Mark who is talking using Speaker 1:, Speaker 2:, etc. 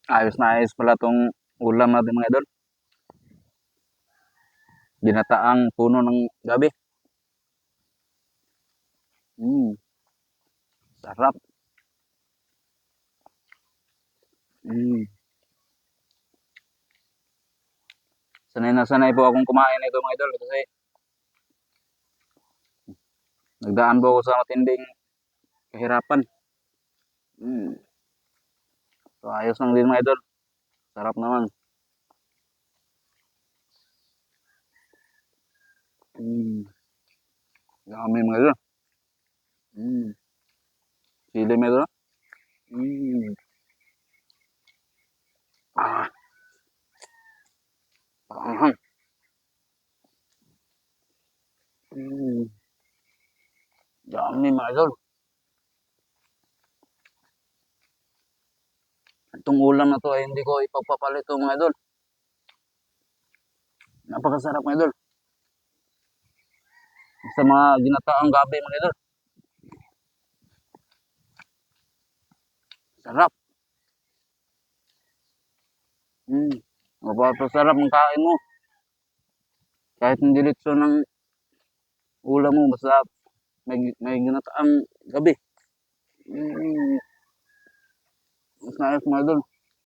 Speaker 1: Ayos na ayos pala 'tong ulam natin mga idol. Ginataang puno ng gabi. Sarap. Hmm, sanay na sanay po akong kumain nito mga idol kasi nagdaan po ako sa matinding kahirapan. Hmm, so ayos lang din mga idol, sarap naman. Hmm, yummy mga idol. Hmm, sili mga idol. Hmm, ah, paanghang. Hmm, yummy mga idol. Itong ulam na 'to ay hindi ko ipagpapalit 'to mga idol. Napakasarap mga idol. Sa mga ginataang gabi mga idol. Sarap. Hmm, napakasarap ng kain mo. Kahit hindi diretso ng ulam mo basta may ginataang gabi. Hmm, mas naayos mga idol.